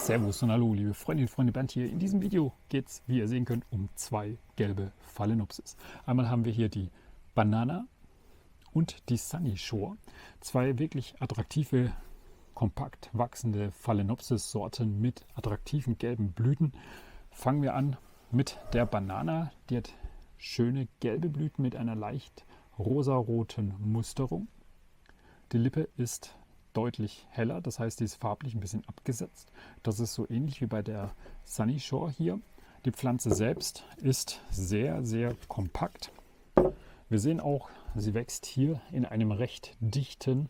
Servus und hallo, liebe Freundinnen und Freunde, Bernd hier. In diesem Video geht es, wie ihr sehen könnt, um zwei gelbe Phalaenopsis. Einmal haben wir hier die Banana und die Sunny Shore. Zwei wirklich attraktive, kompakt wachsende Phalaenopsis-Sorten mit attraktiven gelben Blüten. Fangen wir an mit der Banana. Die hat schöne gelbe Blüten mit einer leicht rosaroten Musterung. Die Lippe ist deutlich heller, das heißt, die ist farblich ein bisschen abgesetzt. Das ist so ähnlich wie bei der Sunny Shore hier. Die Pflanze selbst ist sehr, sehr kompakt. Wir sehen auch, sie wächst hier in einem recht dichten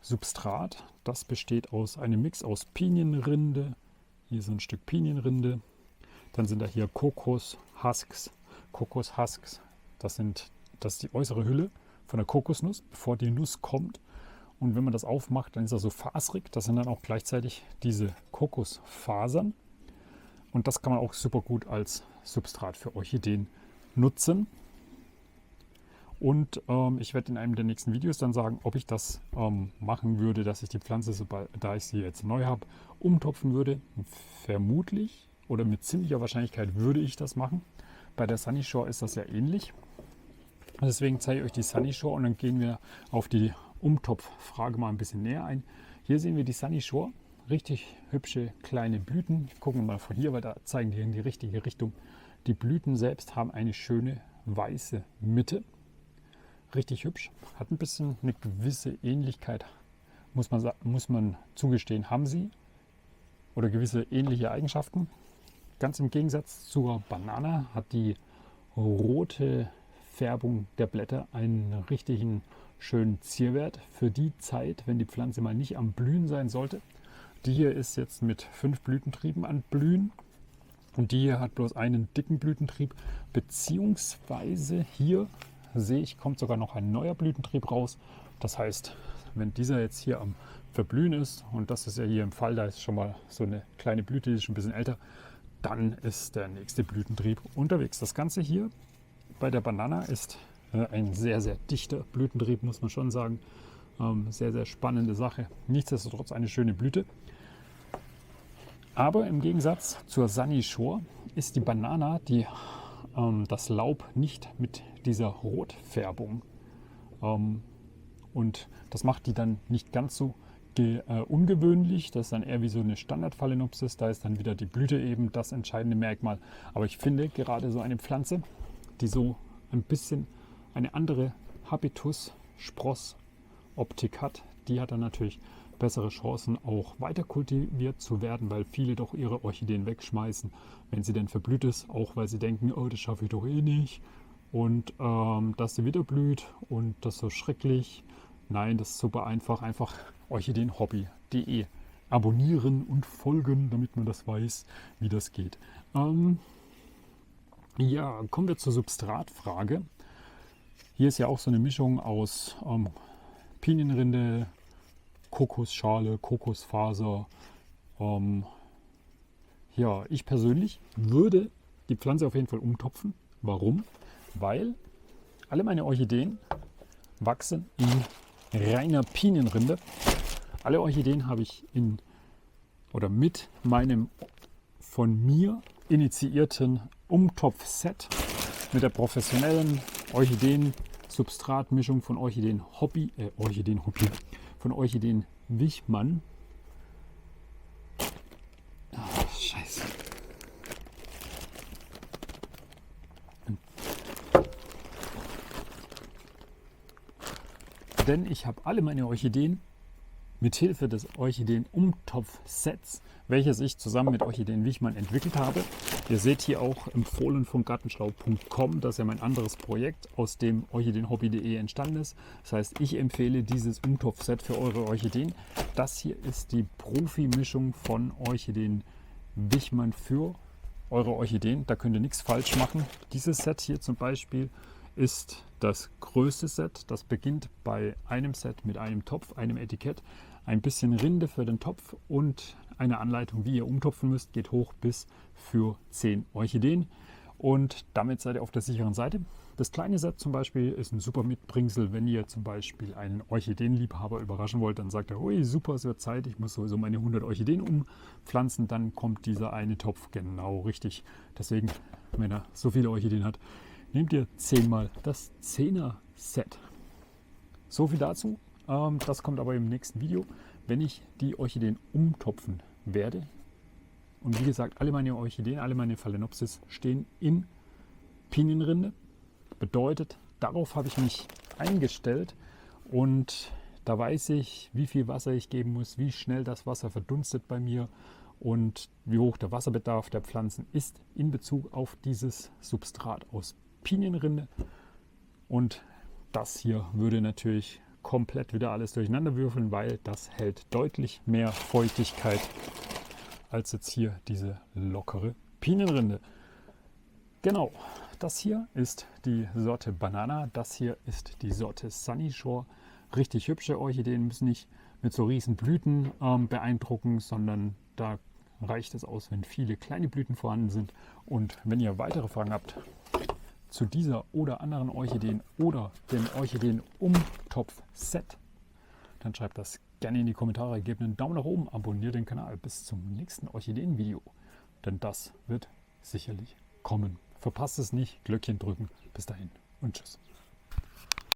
Substrat. Das besteht aus einem Mix aus Pinienrinde, hier so ein Stück Pinienrinde, dann sind da hier Kokoshusks. Das ist die äußere Hülle von der Kokosnuss, bevor die Nuss kommt. Und wenn man das aufmacht, dann ist er so faserig. Das sind dann auch gleichzeitig diese Kokosfasern. Und das kann man auch super gut als Substrat für Orchideen nutzen. Und ich werde in einem der nächsten Videos dann sagen, ob ich das machen würde, dass ich die Pflanze, da ich sie jetzt neu habe, umtopfen würde. Vermutlich oder mit ziemlicher Wahrscheinlichkeit würde ich das machen. Bei der Sunny Shore ist das ja ähnlich. Deswegen zeige ich euch die Sunny Shore und dann gehen wir auf die Umtopffrage mal ein bisschen näher ein. Hier sehen wir die Sunny Shore. Richtig hübsche kleine Blüten. Gucken wir mal von hier, weil da zeigen die in die richtige Richtung. Die Blüten selbst haben eine schöne weiße Mitte. Richtig hübsch. Hat ein bisschen eine gewisse Ähnlichkeit, muss man zugestehen, haben sie. Oder gewisse ähnliche Eigenschaften. Ganz im Gegensatz zur Banana hat die rote Färbung der Blätter einen richtigen schönen Zierwert für die Zeit, wenn die Pflanze mal nicht am Blühen sein sollte. Die hier ist jetzt mit 5 Blütentrieben an Blühen und die hier hat bloß einen dicken Blütentrieb, beziehungsweise hier sehe ich, kommt sogar noch ein neuer Blütentrieb raus. Das heißt, wenn dieser jetzt hier am Verblühen ist, und das ist ja hier im Fall, da ist schon mal so eine kleine Blüte, die ist schon ein bisschen älter, dann ist der nächste Blütentrieb unterwegs. Das Ganze hier bei der Banana ist ein sehr, sehr dichter Blütentrieb, muss man schon sagen. Sehr, sehr spannende Sache. Nichtsdestotrotz eine schöne Blüte. Aber im Gegensatz zur Sunny Shore ist die Banana, das Laub nicht mit dieser Rotfärbung. Und das macht die dann nicht ganz so ungewöhnlich. Das ist dann eher wie so eine Standard-Phalaenopsis. Da ist dann wieder die Blüte eben das entscheidende Merkmal. Aber ich finde gerade so eine Pflanze, die so ein bisschen eine andere Habitus-Spross-Optik hat, die hat dann natürlich bessere Chancen, auch weiter kultiviert zu werden, weil viele doch ihre Orchideen wegschmeißen, wenn sie denn verblüht ist, auch weil sie denken, oh, das schaffe ich doch eh nicht und dass sie wieder blüht und das ist so schrecklich. Nein, das ist super einfach. Einfach orchideenhobby.de abonnieren und folgen, damit man das weiß, wie das geht. Ja, kommen wir zur Substratfrage. Hier ist ja auch so eine Mischung aus Pinienrinde, Kokosschale, Kokosfaser. Ja, ich persönlich würde die Pflanze auf jeden Fall umtopfen. Warum? Weil alle meine Orchideen wachsen in reiner Pinienrinde. Alle Orchideen habe ich mit meinem von mir initiierten Umtopfset mit der professionellen Orchideen-Substratmischung von Orchideen Wichmann. Ach, scheiße. Denn ich habe alle meine Orchideen mit Hilfe des Orchideen-Umtopf-Sets, welches ich zusammen mit Orchideen Wichmann entwickelt habe. Ihr seht hier auch empfohlen von gartenschlau.com, das ist ja mein anderes Projekt, aus dem orchideenhobby.de entstanden ist. Das heißt, ich empfehle dieses Umtopf-Set für eure Orchideen. Das hier ist die Profi-Mischung von Orchideen Wichmann für eure Orchideen. Da könnt ihr nichts falsch machen. Dieses Set hier zum Beispiel ist das größte Set. Das beginnt bei einem Set mit einem Topf, einem Etikett, ein bisschen Rinde für den Topf und eine Anleitung, wie ihr umtopfen müsst, geht hoch bis für 10 Orchideen. Und damit seid ihr auf der sicheren Seite. Das kleine Set zum Beispiel ist ein super Mitbringsel, wenn ihr zum Beispiel einen Orchideenliebhaber überraschen wollt, dann sagt er, ui super, es wird Zeit, ich muss sowieso meine 100 Orchideen umpflanzen, dann kommt dieser eine Topf genau richtig. Deswegen, wenn er so viele Orchideen hat, nehmt ihr 10 mal das 10er Set. So viel dazu. Das kommt aber im nächsten Video, wenn ich die Orchideen umtopfen werde. Und wie gesagt, alle meine Orchideen, alle meine Phalaenopsis stehen in Pinienrinde. Bedeutet, darauf habe ich mich eingestellt und da weiß ich, wie viel Wasser ich geben muss, wie schnell das Wasser verdunstet bei mir und wie hoch der Wasserbedarf der Pflanzen ist in Bezug auf dieses Substrat aus Pinienrinde. Und das hier würde natürlich komplett wieder alles durcheinander würfeln, weil das hält deutlich mehr Feuchtigkeit als jetzt hier diese lockere Pinienrinde. Genau, das hier ist die Sorte Banana, das hier ist die Sorte Sunny Shore. Richtig hübsche Orchideen, müssen nicht mit so riesen Blüten beeindrucken, sondern da reicht es aus, wenn viele kleine Blüten vorhanden sind. Und wenn ihr weitere Fragen habt zu dieser oder anderen Orchideen oder dem Orchideen-Umtopf-Set, dann schreibt das gerne in die Kommentare, gebt einen Daumen nach oben, abonniert den Kanal. Bis zum nächsten Orchideen-Video, denn das wird sicherlich kommen. Verpasst es nicht, Glöckchen drücken. Bis dahin und tschüss.